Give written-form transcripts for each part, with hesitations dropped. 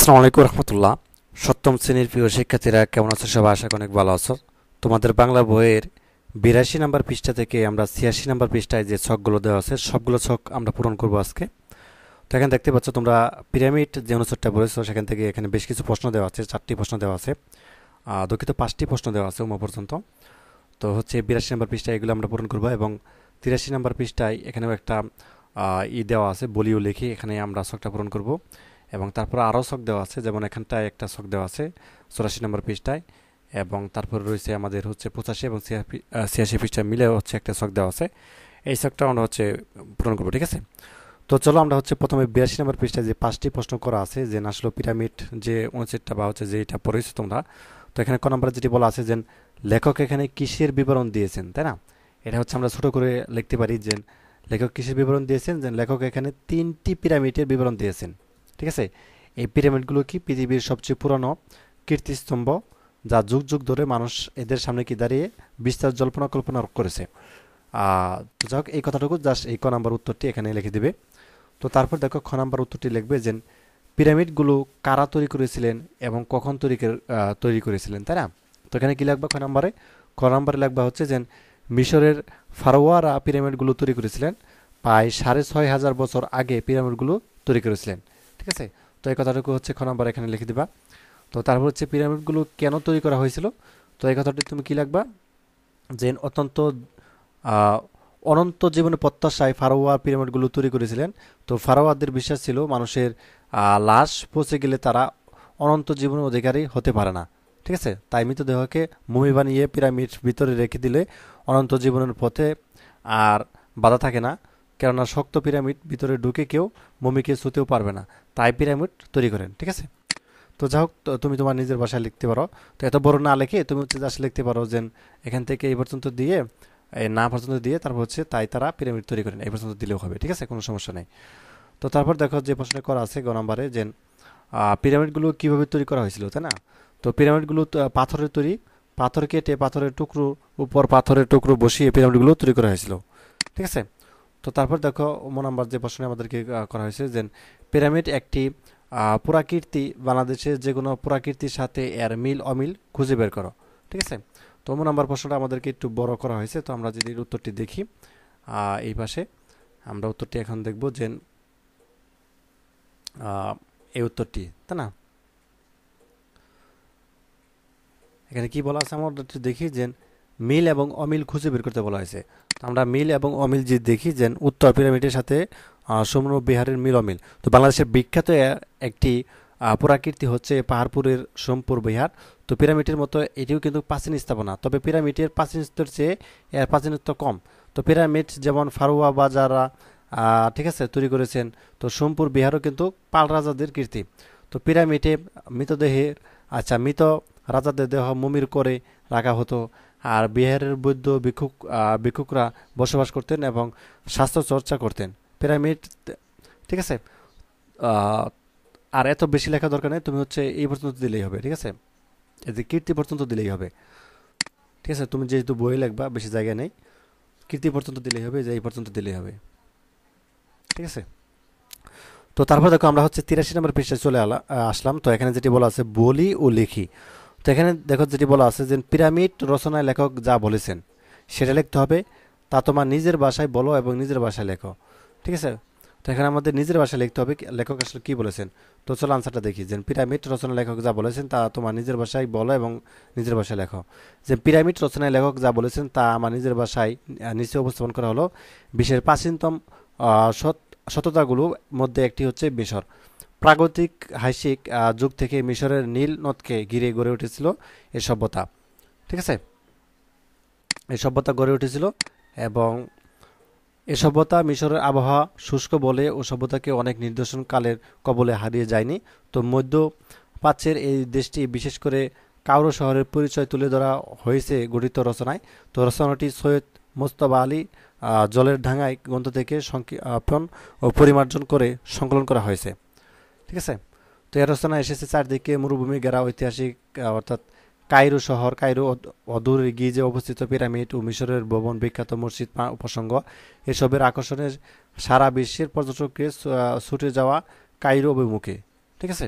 আসসালামু আলাইকুম রহমতুল্লাহ। সপ্তম শ্রেণীর প্রিয় শিক্ষার্থীরা কেমন আছো? সবাই আশা করি অনেক ভালো আছো। তোমাদের বাংলা বইয়ের 82 নম্বর পৃষ্ঠা থেকে আমরা 86 নম্বর পৃষ্ঠায় যে ছকগুলো দেওয়া আছে সবগুলো ছক আমরা পূরণ করব আজকে। তো এখানে দেখতে পাচ্ছ তোমরা পিরামিড যে অনুচ্ছেদটা বলেছো সেখান থেকে এখানে বেশ কিছু প্রশ্ন দেওয়া আছে, 4টি প্রশ্ন দেওয়া আছে, দুঃখিত 5টি প্রশ্ন দেওয়া আছে পর্যন্ত। তো হচ্ছে 82 নম্বর পৃষ্ঠায় এগুলো আমরা পূরণ করব এবং 83 নম্বর পৃষ্ঠায় এখানেও একটা দেওয়া আছে বলিও লিখি, এখানে আমরা ছকটা পূরণ করব। এবং তারপর আরও ছক দেওয়া আছে, যেমন এখানটায় একটা ছক দেওয়া আছে 84 নম্বর পৃষ্ঠায়, এবং তারপর রয়েছে আমাদের হচ্ছে 85 এবং 86 পৃষ্ঠায় মিলে হচ্ছে একটা ছক দেওয়া আছে। এই ছকটা আমরা হচ্ছে পূরণ করবো, ঠিক আছে? তো চলো আমরা হচ্ছে প্রথমে 82 নম্বর পৃষ্ঠায় যে 5টি প্রশ্ন করা আছে যে আসলে পিরামিড যে অনুচ্ছেদটা বা হচ্ছে যেটা পড়েছো তোমরা, তো এখানে ক নম্বরে যেটি বলা আছে যে লেখক এখানে কিসের বিবরণ দিয়েছেন, তাই না? এটা হচ্ছে আমরা ছোট করে লিখতে পারি যে লেখক কিসের বিবরণ দিয়েছেন, যে লেখক এখানে 3টি পিরামিডের বিবরণ দিয়েছেন, ঠিক আছে? এই পিরামিডগুলো কি পৃথিবীর সবচেয়ে পুরনো কীর্তিস্তম্ভ, যা যুগ যুগ ধরে মানুষ এদের সামনে কি দাঁড়িয়ে বিস্তার জল্পনা কল্পনা করেছে। তো যাই হোক, এই কথাটুকু জাস্ট এই ক নাম্বার উত্তরটি এখানে লিখে দিবে। তো তারপর দেখো খ নাম্বার উত্তরটি লিখবে যে পিরামিডগুলো কারা তৈরি করেছিলেন এবং কখন তৈরি করেছিলেন, তাই না? তো এখানে কি লিখবা খ নাম্বারে লিখবা হচ্ছে যে মিশরের ফারোয়ারা পিরামিডগুলো তৈরি করেছিলেন, প্রায় 6,500 বছর আগে পিরামিডগুলো তৈরি করেছিলেন, ঠিক আছে? তো এই কথাটুকু হচ্ছে খ নাম্বার এখানে লিখে দিবা। তো তারপর হচ্ছে পিরামিডগুলো কেন তৈরি করা হয়েছিল, তো এই কথাটি তুমি কি লিখবা যে আহ, অনন্ত জীবনের প্রত্যাশায় ফারোয়া পিরামিডগুলো তৈরি করেছিলেন। তো ফারোয়াদের বিশ্বাস ছিল মানুষের লাশ পচে গেলে তারা অনন্ত জীবনের অধিকারী হতে পারে না, ঠিক আছে? তাই মৃতদেহকে মমি বানিয়ে পিরামিড ভিতরে রেখে দিলে অনন্ত জীবনের পথে আর বাধা থাকে না, কেননা শক্ত পিরামিড ভিতরে ঢুকে কেউ মমিকে ছুঁতেও পারবে না, তাই পিরামিড তৈরি করেন, ঠিক আছে? তো যাই হোক, তুমি তোমার নিজের ভাষায় লিখতে পারো। তো এত বড় না লিখে তুমি হচ্ছে জাস্ট লিখতে পারো যে এখান থেকে এই পর্যন্ত দিয়ে, এই না পর্যন্ত দিয়ে তারপর হচ্ছে তাই তারা পিরামিড তৈরি করেন এই পর্যন্ত দিলেও হবে, ঠিক আছে? কোনো সমস্যা নেই। তো তারপর দেখো যে প্রশ্নটা করা আছে গ নম্বরে যে পিরামিডগুলো কিভাবে তৈরি করা হয়েছিল, তাই না? তো পিরামিডগুলো পাথরের তৈরি, পাথর কেটে পাথরের টুকরো উপর পাথরের টুকরো বসিয়ে পিরামিডগুলো তৈরি করা হয়েছিল, ঠিক আছে? তো তারপর দেখো নাম্বার যে প্রশ্নে আমাদেরকে করা হয়েছে যে পিরামিড একটি পুরাকীর্তি, বাংলাদেশের যে কোনো পুরাকীর্তির সাথে এর মিল অমিল খুঁজে বের করো, ঠিক আছে? তো নাম্বার প্রশ্নটা আমাদেরকে একটু বড় করা হয়েছে, তো আমরা যদি উত্তরটি দেখি এই পাশে আমরা উত্তরটি এখন দেখব যে এই উত্তরটি, তাই না? এখানে কি বলা আছে আমরা দেখি যে মিল এবং অমিল খুঁজে বের করতে বলা হয়েছে। তো আমরা মিল এবং অমিল যে দেখি যে উত্তর পিরামিডের সাথে সোমনাথ বিহারের মিল অমিল। তো বাংলাদেশের বিখ্যাত একটি পুরাকীর্তি হচ্ছে পাহাড়পুরের সোমপুর বিহার। তো পিরামিডের মতো এটিও কিন্তু প্রাচীন স্থাপনা, তবে পিরামিডের প্রাচীনত্বের চেয়ে এর প্রাচীনত্ব কম। তো পিরামিড যেমন ফারুয়া বা যারা ঠিক আছে তৈরি করেছেন, তো সোমপুর বিহারও কিন্তু পাল রাজাদের কীর্তি। তো পিরামিডে মৃতদেহের মৃত রাজাদের দেহ মমির করে রাখা হতো, আর বিহারের বৌদ্ধ ভিক্ষুকরা বসবাস করতেন এবং স্বাস্থ্য চর্চা করতেন। পিরামিড, ঠিক আছে? আহ, আর এত বেশি লেখা দরকার নেই, তুমি হচ্ছে এই পর্যন্ত দিলেই হবে, ঠিক আছে? এই যে কীর্তি পর্যন্ত দিলেই হবে, ঠিক আছে? তুমি যেহেতু বই লিখবা বেশি জায়গা নেই, কীর্তি পর্যন্ত দিলেই হবে, যে এই পর্যন্ত দিলেই হবে, ঠিক আছে? তো তারপর দেখো আমরা হচ্ছে 83 নম্বর পৃষ্ঠায় আসলাম। তো এখানে যেটি বলা আছে বলি ও লিখি। তো এখানে দেখো যেটি বলা আছে যে পিরামিড রচনায় লেখক যা বলেছেন সেটা লিখতে হবে, তা তোমার নিজের ভাষায় বলো এবং নিজের ভাষায় লেখো, ঠিক আছে? তো এখানে আমাদের নিজের ভাষায় লিখতে হবে লেখক আসলে কি বলেছেন। তো চলো আনসারটা দেখি যে পিরামিড রচনা লেখক যা বলেছেন তা তোমার নিজের ভাষায় বলো এবং নিজের ভাষায় লেখো। যে পিরামিড রচনায় লেখক যা বলেছেন তা আমার নিজের ভাষায় নিচে উপস্থাপন করা হলো। বিশ্বের প্রাচীনতম সততাগুলোর মধ্যে একটি হচ্ছে মিশর। প্রাগৈতিক হাইসিক যুগ থেকে মিশরের নীল নদকে ঘিরে গড়ে উঠেছিল এই সভ্যতা, ঠিক আছে? এই সভ্যতা গড়ে উঠেছিল এবং এ সভ্যতা মিশরের আবহাওয়া শুষ্ক বলে ও সভ্যতাকে অনেক নিদর্শন কালের কবলে হারিয়ে যায়নি। তো মধ্য প্রাচ্যের এই দেশটি বিশেষ করে কায়রো শহরের পরিচয় তুলে ধরা হয়েছে গঠিত রচনায়। তো রচনাটি সৈয়দ মোস্তফা আলী জলের ঢাঙায় গ্রন্থ থেকে সংক্ষেপণ ও পরিমার্জন করে সংকলন করা হয়েছে, ঠিক আছে? তো এর রচনা এসেছে চারদিকে মরুভূমি ঘেরা ঐতিহাসিক অর্থাৎ কায়রো শহর, কায়রো অদূরে গিজে অবস্থিত পিরামিড ও মিশরের ভবন, বিখ্যাত মসজিদ প্রসঙ্গ এসবের আকর্ষণে সারা বিশ্বের পর্যটককে ছুটে যাওয়া কায়রো অভিমুখে, ঠিক আছে?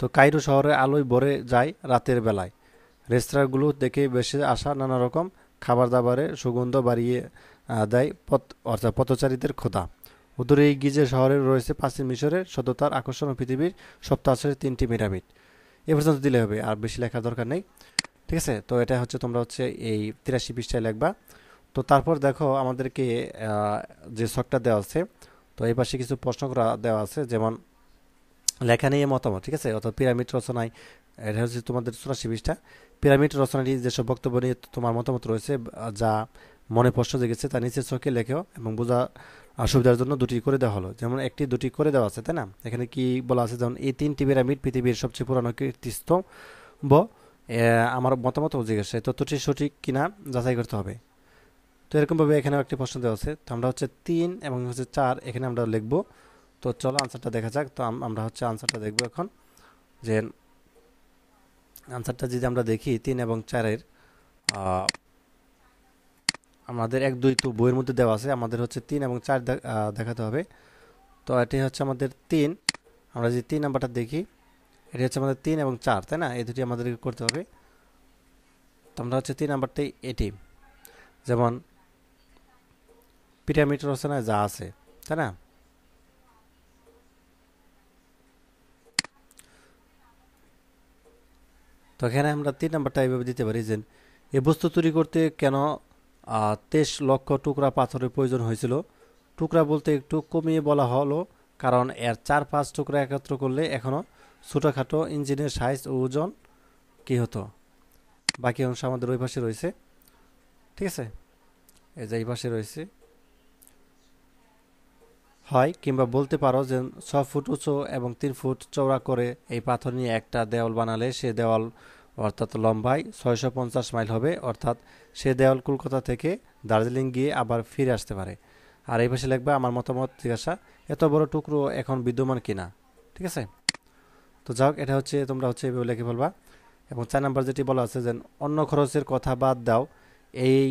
তো কায়রো শহরে আলোয় ভরে যায় রাতের বেলায়। রেস্তোরাঁগুলো দেখে বেশি আসা নানা রকম খাবার দাবারের সুগন্ধ বাড়িয়ে দেয় অর্থাৎ পথচারীদের ক্ষুধা। উত্তরে এই গিজে শহরে রয়েছে প্রাচীন মিশরের সততার আকর্ষণ ও পৃথিবীর সপ্তাহের 3টি পিরামিড। এ পর্যন্ত দিলে হবে, আর বেশি লেখার দরকার নেই। ঠিক আছে, তো এটা হচ্ছে তোমরা হচ্ছে এই 83 পৃষ্ঠায় লিখবা। তো তারপর দেখো আমাদেরকে যে ছকটা দেওয়া আছে, তো এই পাশে কিছু প্রশ্ন করা দেওয়া আছে, যেমন লেখা নিয়ে মতামত। ঠিক আছে, অর্থাৎ পিরামিড রচনায়, এটা হচ্ছে তোমাদের 84 পৃষ্ঠা। পিরামিড রচনাটি যেসব বক্তব্য নিয়ে তোমার মতামত রয়েছে, যা মনে প্রশ্ন জেগেছে তা নিচের ছকে লেখো এবং বোঝা সুবিধার জন্য দুটি করে দেওয়া হলো। যেমন একটি দুটি করে দেওয়া আছে, তাই না? এখানে কি বলা আছে, যেমন এই 3টি পিরামিড পৃথিবীর সবচেয়ে পুরানো কীর্তিস্তম্ভ। আমার মতামত জিজ্ঞাসা, এই তথ্যটি সঠিক কিনা যাচাই করতে হবে। তো এরকমভাবে এখানেও একটি প্রশ্ন দেওয়া আছে। তো আমরা হচ্ছে 3 এবং হচ্ছে 4 এখানে আমরা লিখব। তো চলো আনসারটা দেখা যাক। তো আমরা হচ্ছে আনসারটা দেখব এখন, যে আনসারটা যদি আমরা দেখি 3 এবং 4-এর, আমাদের 1 2 তো বইয়ের মধ্যে দেওয়া আছে, আমাদের হচ্ছে 3 এবং 4 দেখাতে হবে। তো এটি হচ্ছে আমাদের 3। আমরা যদি 3 নাম্বারটা দেখি, এটি হচ্ছে আমাদের 3 এবং 4, তাই না? এই দুটি আমাদেরকে করতে হবে। তো আমরা হচ্ছে 3 নাম্বারটাই এটি, যেমন পিরামিড রচনায় যা আছে, তাই না? তো এখানে আমরা 3 নাম্বারটা এইভাবে দিতে পারি যে এ বস্তু তৈরি করতে কেন 23 লক্ষ টুকরা পাথরের প্রয়োজন হয়েছিল। টুকরা বলতে একটু কমিয়ে বলা হলো, কারণ এর 4-5 টুকরা একত্র করলে এখনও ছোটোখাটো ইঞ্জিনের সাইজ ও ওজন কি হতো। বাকি অংশ আমাদের ওই পাশে রয়েছে। ঠিক আছে, এই যে এই পাশে রয়েছে। হয় কিংবা বলতে পারো যে 6 ফুট উঁচু এবং 3 ফুট চওড়া করে এই পাথর নিয়ে একটা দেওয়াল বানালে সে দেওয়াল অর্থাৎ লম্বায় 650 মাইল হবে, অর্থাৎ সে দেওয়াল কলকাতা থেকে দার্জিলিং গিয়ে আবার ফিরে আসতে পারে। আর এই পাশে লিখবা আমার মতামত জিজ্ঞাসা, এত বড় টুকরো এখন বিদ্যমান কিনা। ঠিক আছে, তো যাই হোক, এটা হচ্ছে তোমরা হচ্ছে এভাবে লিখে ফেলবা। এবং 4 নাম্বার যেটি বলা আছে যে অন্য খরচের কথা বাদ দাও, এই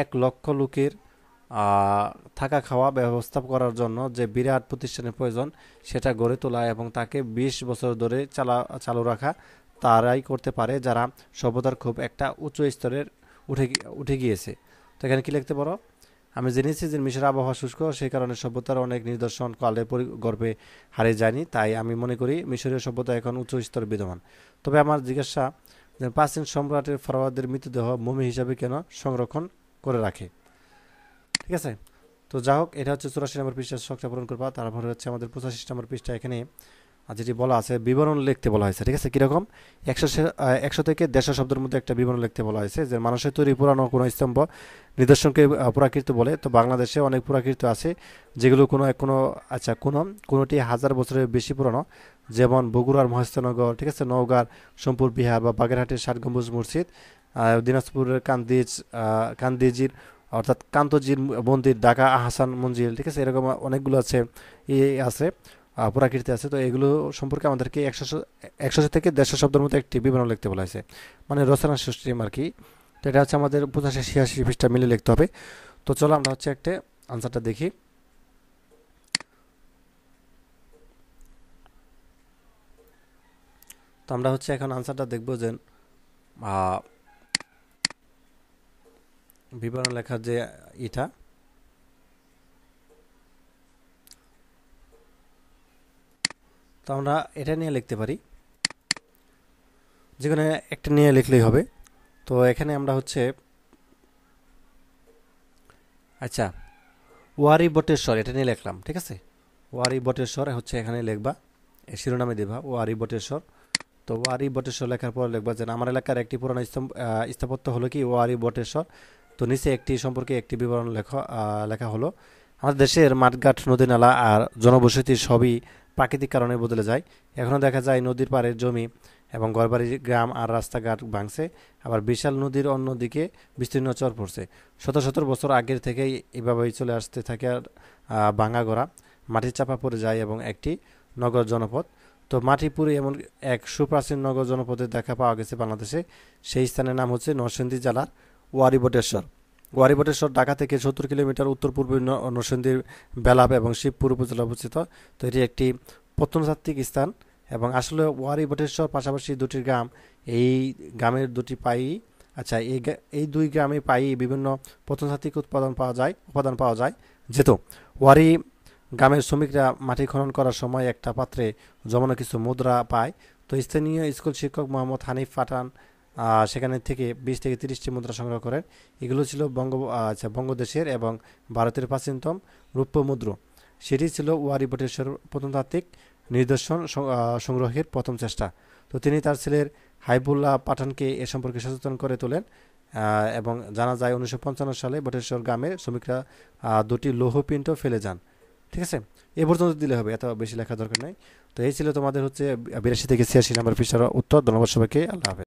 1 লক্ষ লোকের থাকা খাওয়া ব্যবস্থা করার জন্য যে বিরাট প্রতিষ্ঠানের প্রয়োজন সেটা গড়ে তোলা এবং তাকে 20 বছর ধরে চালু রাখা তারাই করতে পারে যারা সভ্যতার খুব একটা উচ্চ স্তরের উঠে গিয়েছে। তো এখানে কি লিখতে পারো, আমি জেনেছি যে মিশরের আবহাওয়া শুষ্ক, সেই কারণে সভ্যতার অনেক নিদর্শন কালে গর্ভে হারিয়ে যায়নি, তাই আমি মনে করি মিশরীয় সভ্যতা এখন উচ্চ স্তরে বিদ্যমান। তবে আমার জিজ্ঞাসা যে প্রাচীন সম্রাটের ফরোয়াদের মৃতদেহ মমি হিসাবে কেন সংরক্ষণ করে রাখে। ঠিক আছে, তো যা হোক, এটা হচ্ছে 84 নম্বর পৃষ্ঠা, শখটা পূরণ করবা। তারপরে হচ্ছে আমাদের 85 নম্বর পৃষ্ঠা, এখানে যেটি বলা আছে বিবরণ লিখতে বলা হয়েছে। ঠিক আছে, কীরকম 100 থেকে 150 শব্দের মধ্যে একটা বিবরণ লিখতে বলা হয়েছে, যে মানুষের তৈরি পুরানো কোনো স্তম্ভ নিদর্শনকে পুরাকীর্তি বলে। তো বাংলাদেশে অনেক পুরাকীর্তি আছে যেগুলো কোনোটি 1000 বছরের বেশি পুরানো, যেমন বগুড়ার মহেস্ত্রনগর, ঠিক আছে, নওগাঁর সোমপুর বিহার বা বাগেরহাটের 60 গম্বুজ মসজিদ, দিনাজপুরের কান্দিজির অর্থাৎ কান্তজির মন্দির, ঢাকা আহসান মঞ্জিল। ঠিক আছে, এরকম অনেকগুলো আছে আছে পুরাকীর্তি আছে। তো এগুলো সম্পর্কে আমাদেরকে 100 থেকে 150 শব্দের মধ্যে একটি বিবরণ লিখতে বলা হয়েছে, মানে রচনা সিস্টেম আর কি। তো এটা হচ্ছে আমাদের 85-86 পৃষ্ঠা মিলে লিখতে হবে। তো চলো আমরা হচ্ছে একটা আনসারটা দেখি। তো আমরা হচ্ছে এখন আনসারটা দেখব যে বিবরণ লেখার যে এটা, তো আমরা এটা নিয়ে লিখতে পারি, যেখানে একটা নিয়ে লিখলেই হবে। তো এখানে আমরা হচ্ছে আচ্ছা ওয়ারি বটেশ্বর এটা নিয়ে লিখলাম। ঠিক আছে, ওয়ারি বটেশ্বর হচ্ছে এখানে লিখবা, শিরোনামে দেবা ওয়ারি বটেশ্বর। তো ওয়ারি বটেশ্বর লেখার পর লিখবা যে আমার এলাকার একটি পুরানো স্থাপত্য হলো কি ওয়ারি বটেশ্বর। তো নিচে একটি সম্পর্কে একটি বিবরণ লেখা হলো। আমাদের দেশের মাঠঘাট, নদী নালা আর জনবসতি সবই প্রাকৃতিক কারণে বদলে যায়। এখনও দেখা যায় নদীর পাড়ের জমি এবং ঘরবাড়ি, গ্রাম আর রাস্তাঘাট ভাঙছে, আবার বিশাল নদীর অন্য দিকে বিস্তীর্ণ চর পড়ছে। শত শত বছর আগের থেকেই এভাবেই চলে আসতে থাকে। আর ভাঙা গড়া মাটির চাপা পড়ে যায় এবং একটি নগর জনপদ। তো মাটিপুরে এমন এক সুপ্রাচীন নগর জনপদের দেখা পাওয়া গেছে বাংলাদেশে। সেই স্থানের নাম হচ্ছে নরসিংদী জেলার ওয়ারি বটেশ্বর। ওয়ারি বটেশ্বর ঢাকা থেকে 70 কিলোমিটার উত্তর পূর্বে নরসিংদীর বেলাব এবং শিবপুর উপজেলা অবস্থিত। তো এটি একটি প্রত্নতাত্ত্বিক স্থান এবং আসলে ওয়ারি বটেশ্বর পাশাপাশি দুটি গ্রাম, এই গ্রামের দুটি পাই, আচ্ছা এই দুই গ্রামে পাই বিভিন্ন প্রত্নতাত্ত্বিক উপাদান পাওয়া যায়। যেহেতু ওয়ারি গ্রামের শ্রমিকরা মাটি খনন করার সময় একটা পাত্রে জমানো কিছু মুদ্রা পায়, তো স্থানীয় স্কুল শিক্ষক মোহাম্মদ হানিফ পাঠান সেখানে থেকে 20 থেকে 30টি মুদ্রা সংগ্রহ করেন। এগুলো ছিল বঙ্গদেশের এবং ভারতের প্রাচীনতম রৌপ্য মুদ্রা। সেটি ছিল ওয়ারি বটেশ্বর প্রত্নতাত্ত্বিক নিদর্শন সংগ্রহের প্রথম চেষ্টা। তো তিনি তার ছেলের হাইবুল্লাহ পাঠানকে এ সম্পর্কে সচেতন করে তোলেন, এবং জানা যায় 1955 সালে বটেশ্বর গ্রামের শ্রমিকরা দুটি লৌহপিণ্ড ফেলে যান। ঠিক আছে, এ পর্যন্ত দিলে হবে, এত বেশি লেখা দরকার নেই। তো এই ছিল তোমাদের হচ্ছে 82 থেকে 86 নম্বর পৃষ্ঠার উত্তর। ধন্যবাদ সবাইকে, আল্লাহ হাফেজ।